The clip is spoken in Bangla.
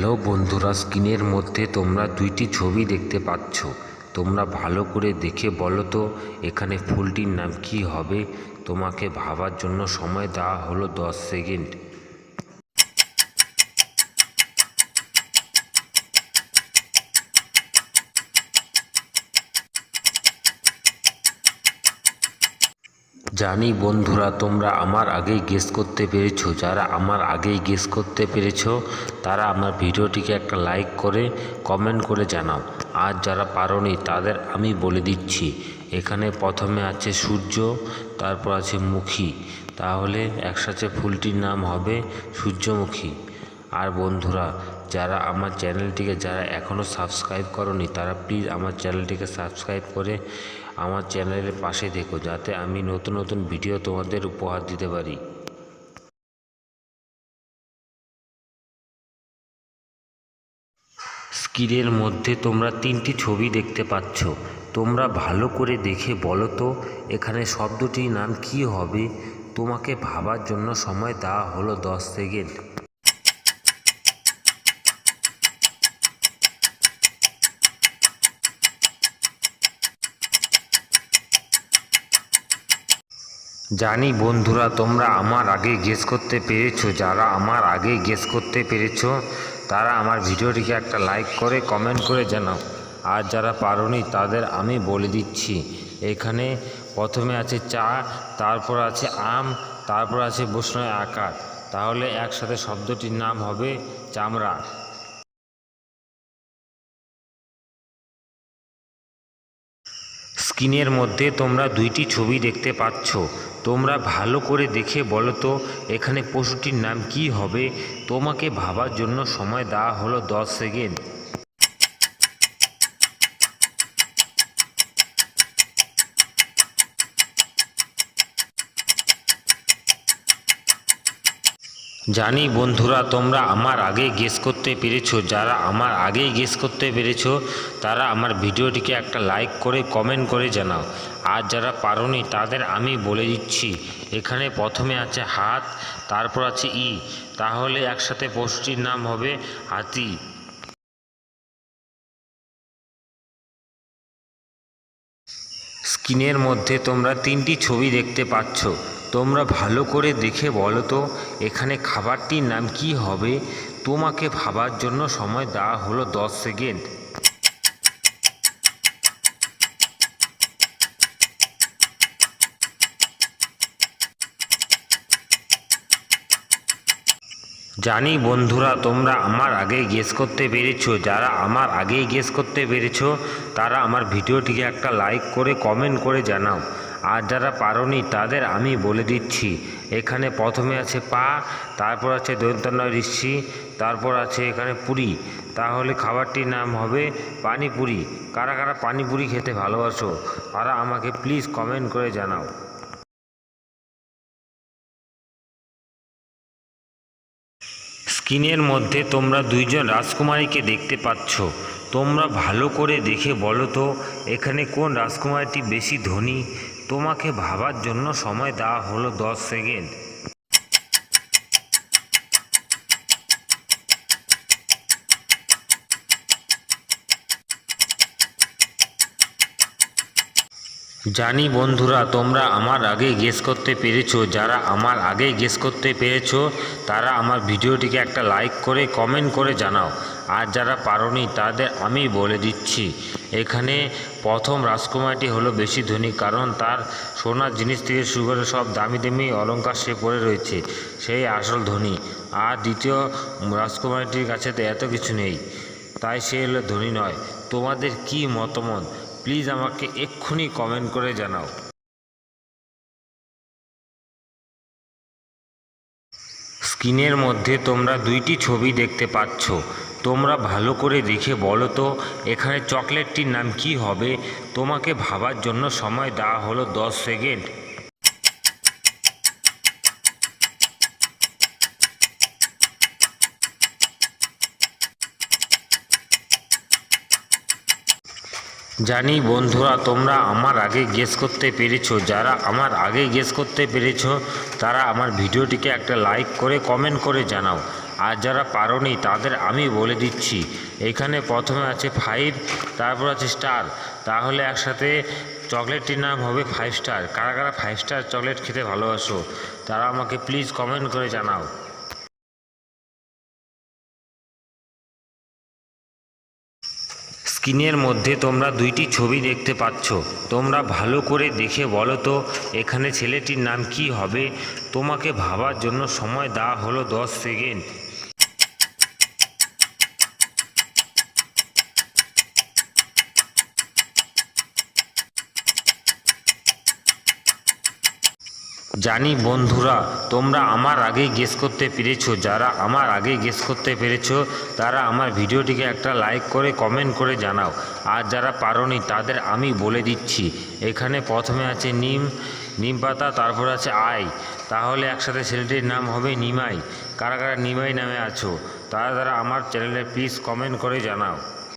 হ্যালো বন্ধুরা, স্ক্রিনের মধ্যে তোমরা দুইটি ছবি দেখতে পাচ্ছ। তোমরা ভালো করে দেখে বলো তো এখানে ফুলটির নাম কি হবে। তোমাকে ভাবার জন্য সময় দেওয়া হলো 10 সেকেন্ড। জানি বন্ধুরা, তোমরা আমার আগেই গেস করতে পেরেছো। যারা আমার আগেই গেস করতে পেরেছো তারা আমার ভিডিওটিকে একটা লাইক করে কমেন্ট করে জানাও। আর যারা পারোনি তাদের আমি বলে দিচ্ছি, এখানে প্রথমে আছে সূর্য, তারপর আছে মুখী। তাহলে একসাথে ফুলটির নাম হবে সূর্যমুখী। আর বন্ধুরা, যারা আমার চ্যানেলটিকে যারা এখনও সাবস্ক্রাইব করনি তারা প্লিজ আমার চ্যানেলটিকে সাবস্ক্রাইব করে আমার চ্যানেলের পাশে থেকো, যাতে আমি নতুন নতুন ভিডিও তোমাদের উপহার দিতে পারি। স্ক্রিনের মধ্যে তোমরা তিনটি ছবি দেখতে পাচ্ছ। তোমরা ভালো করে দেখে বলো তো এখানে শব্দটির নাম কি হবে। তোমাকে ভাবার জন্য সময় দেওয়া হলো 10 সেকেন্ড। জানি বন্ধুরা, তোমরা আমার আগে গেস করতে পেরেছো। যারা আমার আগে গেস করতে পেরেছো তারা আমার ভিডিওটিকে একটা লাইক করে কমেন্ট করে জানাও। আর যারা পারোনি তাদের আমি বলে দিচ্ছি, এখানে প্রথমে আছে চা, তারপর আছে আম, তারপর আছে বৈষ্ণব আকার। তাহলে একসাথে শব্দটির নাম হবে চামড়া। স্ক্রিনের মধ্যে তোমরা দুইটি ছবি দেখতে পাচ্ছ। তোমরা ভালো করে দেখে বলো তো এখানে পশুটির নাম কি হবে। তোমাকে ভাবার জন্য সময় দেওয়া হলো 10 সেকেন্ড। জানি বন্ধুরা, তোমরা আমার আগেই গেস করতে পেরেছো। যারা আমার আগেই গেস করতে পেরেছো তারা আমার ভিডিওটিকে একটা লাইক করে কমেন্ট করে জানাও। আর যারা পারোনি তাদের আমি বলে দিচ্ছি, এখানে প্রথমে আছে হাত, তারপর আছে ই। তাহলে একসাথে পশুটির নাম হবে হাতি। স্ক্রিনের মধ্যে তোমরা তিনটি ছবি দেখতে পাচ্ছ। তোমরা ভালো করে দেখে বলো তো এখানে খাবারটির নাম কি হবে। তোমাকে ভাবার জন্য সময় দেওয়া হলো 10 সেকেন্ড। জানি বন্ধুরা, তোমরা আমার আগেই গেস করতে পেরেছো। যারা আমার আগেই গেস করতে পেরেছো তারা আমার ভিডিওটিকে একটা লাইক করে কমেন্ট করে জানাও। আর যারা পারোনি তাদের আমি বলে দিচ্ছি, এখানে প্রথমে আছে পা, তারপর আছে দন্তন্য ঋষি, তারপর আছে এখানে পুরি। তাহলে খাবারটির নাম হবে পানিপুরি। কারা কারা পানিপুরি খেতে ভালোবাসো তারা আমাকে প্লিজ কমেন্ট করে জানাও। স্ক্রিনের মধ্যে তোমরা দুইজন রাজকুমারীকে দেখতে পাচ্ছ। তোমরা ভালো করে দেখে বলো তো এখানে কোন রাজকুমারীটি বেশি ধনী। তোমাকে ভাবার জন্য সময় দেওয়া হলো 10 সেকেন্ড। জানি বন্ধুরা, তোমরা আমার আগে গেস করতে পেরেছো। যারা আমার আগে গেস করতে পেরেছো তারা আমার ভিডিওটিকে একটা লাইক করে কমেন্ট করে জানাও। আর যারা পারোনি তাদের আমি বলে দিচ্ছি, এখানে প্রথম রাজকুমারটি হলো বেশি ধনী, কারণ তার সোনার জিনিস থেকে শুরু করে সব দামি দামি অলংকার সে পরে রয়েছে, সেই আসল ধনী। আর দ্বিতীয় রাজকুমারটির কাছে তো এত কিছু নেই, তাই সে হলো ধনী নয়। তোমাদের কি মতামত প্লিজ আমাকে এক্ষুনি কমেন্ট করে জানাও। স্ক্রিনের মধ্যে তোমরা দুইটি ছবি দেখতে পাচ্ছ। তোমরা ভালো করে দেখে বলো তো এখানে চকলেটটির নাম কি হবে। তোমাকে ভাবার জন্য সময় দেওয়া হলো 10 সেকেন্ড। জানি বন্ধুরা, তোমরা আমার আগে গেস করতে পেরেছো। যারা আমার আগে গেস করতে পেরেছো তারা আমার ভিডিওটিকে একটা লাইক করে কমেন্ট করে জানাও। আর যারা পারোনি তাদের আমি বলে দিচ্ছি। এখানে প্রথমে আছে 5, তারপর আছে স্টার, তাহলে একসাথে চকলেটটির নাম হবে 5 স্টার। কারা কারা 5 স্টার চকলেট খেতে ভালোবাসো তারা আমাকে প্লিজ কমেন্ট করে জানাও। স্ক্রিনের মধ্যে তোমরা দুইটি ছবি দেখতে পাচ্ছ, তোমরা ভালো করে দেখে বলো তো এখানে ছেলেটির নাম কি হবে। তোমাকে ভাবার জন্য সময় দেওয়া হলো 10 সেকেন্ড। জানি বন্ধুরা তোমরা আমার আগেই গেস করতে পেরেছো। যারা আমার আগেই গেস করতে পেরেছো তারা আমার ভিডিওটিকে একটা লাইক করে কমেন্ট করে জানাও। আর যারা পারোনি তাদের আমি বলে দিচ্ছি, এখানে প্রথমে আছে নিম পাতা, তারপর আছে তাহলে একসাথে ছেলেটির নাম হবে নিমাই। কারা কারা নিমাই নামে আছো তারা আমার চ্যানেলে প্লিজ কমেন্ট করে জানাও।